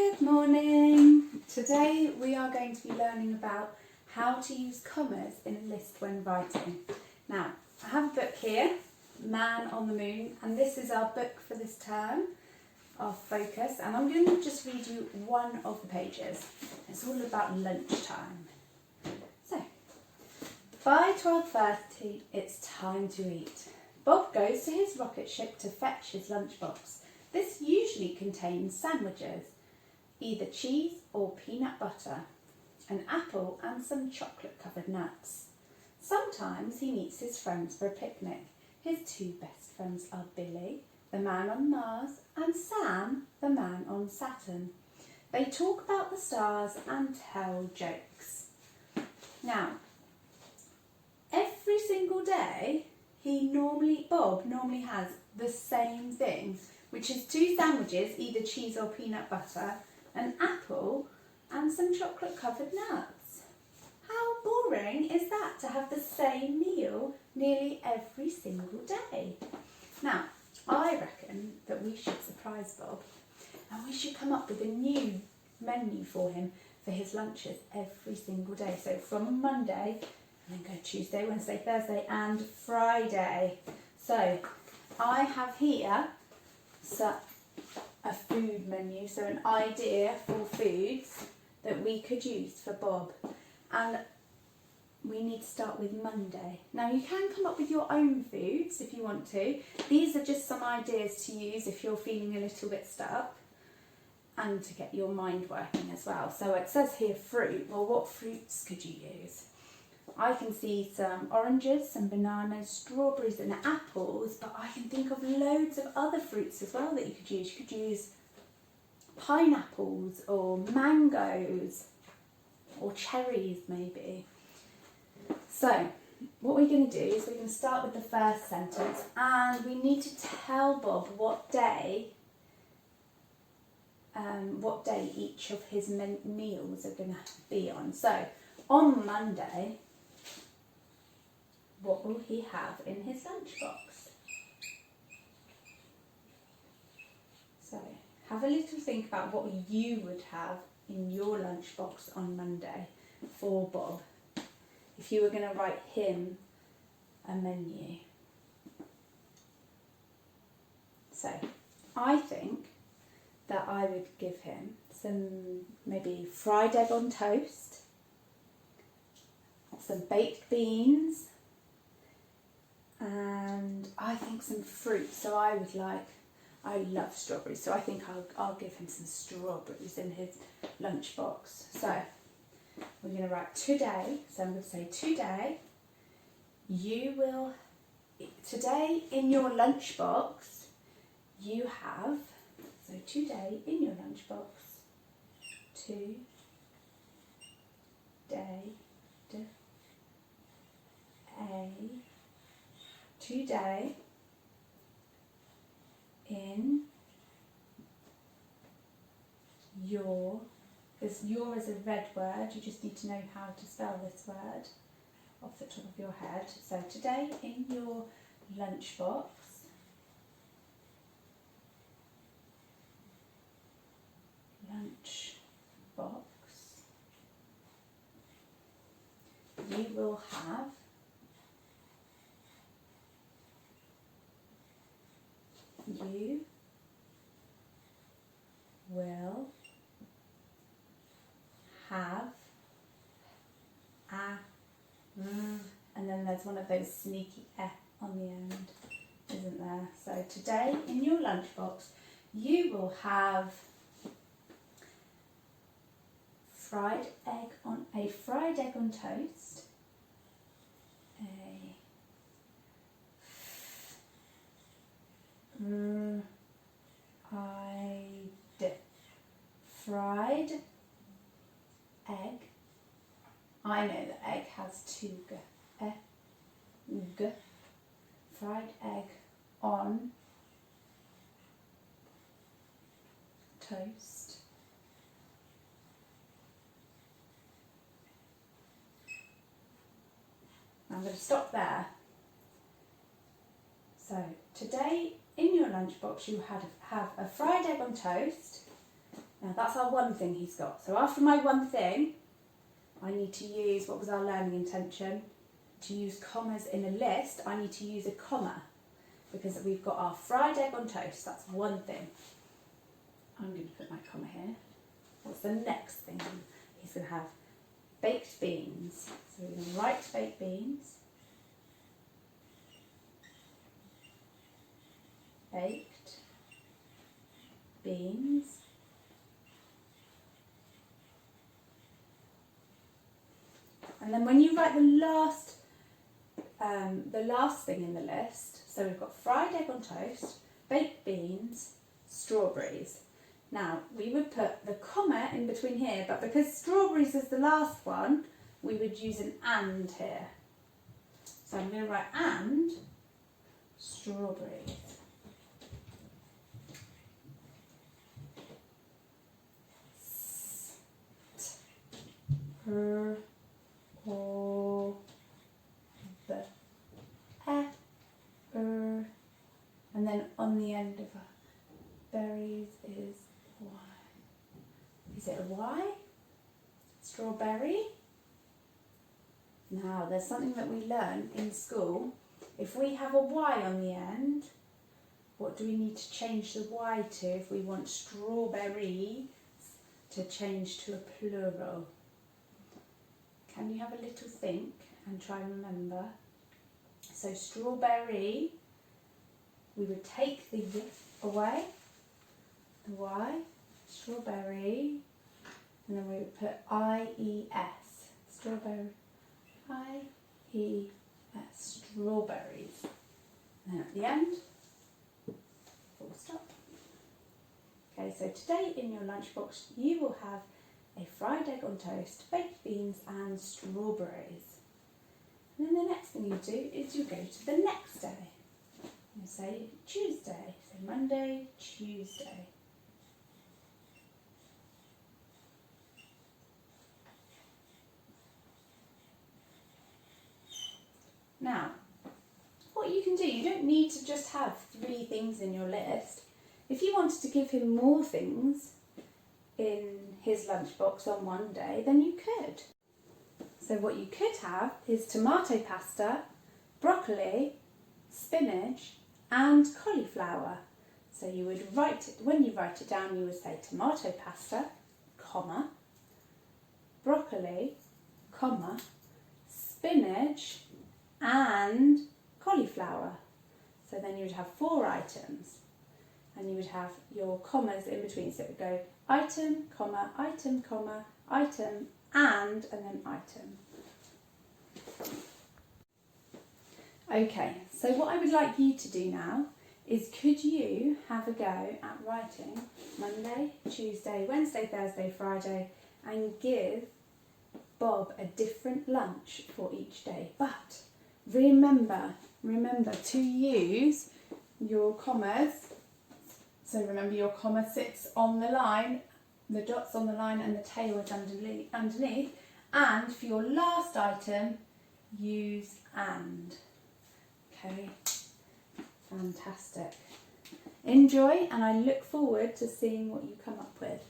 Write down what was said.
Good morning. Today we are going to be learning about how to use commas in a list when writing. Now, I have a book here, Man on the Moon, and this is our book for this term, our focus, and I'm going to just read you one of the pages. It's all about lunchtime. So, by 12:30 it's time to eat. Bob goes to his rocket ship to fetch his lunchbox. This usually contains sandwiches, either cheese or peanut butter, an apple and some chocolate-covered nuts. Sometimes he meets his friends for a picnic. His two best friends are Billy, the man on Mars, and Sam, the man on Saturn. They talk about the stars and tell jokes. Now, every single day, Bob normally has the same thing, which is two sandwiches, either cheese or peanut butter, an apple and some chocolate-covered nuts. How boring is that to have the same meal nearly every single day? Now, I reckon that we should surprise Bob and we should come up with a new menu for him for his lunches every single day. So from Monday, and then go Tuesday, Wednesday, Thursday and Friday. So I have here a food menu, so an idea for foods that we could use for Bob. And we need to start with Monday. Now you can come up with your own foods if you want to. These are just some ideas to use if you're feeling a little bit stuck and to get your mind working as well. So it says here fruit. Well, what fruits could you use? I can see some oranges, some bananas, strawberries and apples, but I can think of loads of other fruits as well that you could use. You could use pineapples or mangoes or cherries maybe. So what we're going to do is we're going to start with the first sentence, and we need to tell Bob what day each of his meals are going to be on. So on Monday, what will he have in his lunchbox? So have a little think about what you would have in your lunchbox on Monday for Bob if you were going to write him a menu. So I think that I would give him some maybe fried egg on toast, some baked beans, and I think some fruit. So I love strawberries, so I think I'll give him some strawberries in his lunchbox. So we're going to write today, so I'm going to say today in your lunchbox you have, so today in your lunchbox, today in your, because your is a red word, you just need to know how to spell this word off the top of your head. So today in your lunchbox, you will have and then there's one of those sneaky on the end, isn't there? So today in your lunchbox you will have a fried egg on toast, fried egg. I know that egg has two g. Fried egg on toast. I'm going to stop there. So today in your lunchbox you have a fried egg on toast, Now that's our one thing he's got. So after my one thing, I need to use, what was our learning intention? To use commas in a list, I need to use a comma because we've got our fried egg on toast. That's one thing. I'm going to put my comma here. What's the next thing? He's going to have baked beans. So we're going to write baked beans. Baked beans. And then when you write the last thing in the list, so we've got fried egg on toast, baked beans, strawberries. Now, we would put the comma in between here, but because strawberries is the last one, we would use an and here. So I'm going to write and strawberries. O, B, E, and then on the end of berries is Y. Is it a Y? Strawberry? Now, there's something that we learn in school. If we have a Y on the end, what do we need to change the Y to if we want strawberries to change to a plural? Can you have a little think and try and remember? So strawberry, we would take the Y away, the Y, strawberry, and then we would put I-E-S, strawberry, I-E-S, strawberries. And then at the end, full stop. Okay, so today in your lunchbox you will have a fried egg on toast, baked beans and strawberries. And then the next thing you do is you go to the next day. You say Tuesday, so Monday, Tuesday. Now, what you can do, you don't need to just have 3 things in your list. If you wanted to give him more things in his lunchbox on one day, then you could. So what you could have is tomato pasta, broccoli, spinach and cauliflower. So you would write it, when you write it down, you would say tomato pasta, comma, broccoli, comma, spinach and cauliflower. So then you would have 4 items and you would have your commas in between. So it would go item, comma, item, comma, item, and then item. Okay, so what I would like you to do now is could you have a go at writing Monday, Tuesday, Wednesday, Thursday, Friday and give Bob a different lunch for each day. But remember to use your commas. So remember your comma sits on the line, the dot's on the line and the tail is underneath. And for your last item, use and. Okay, fantastic. Enjoy and I look forward to seeing what you come up with.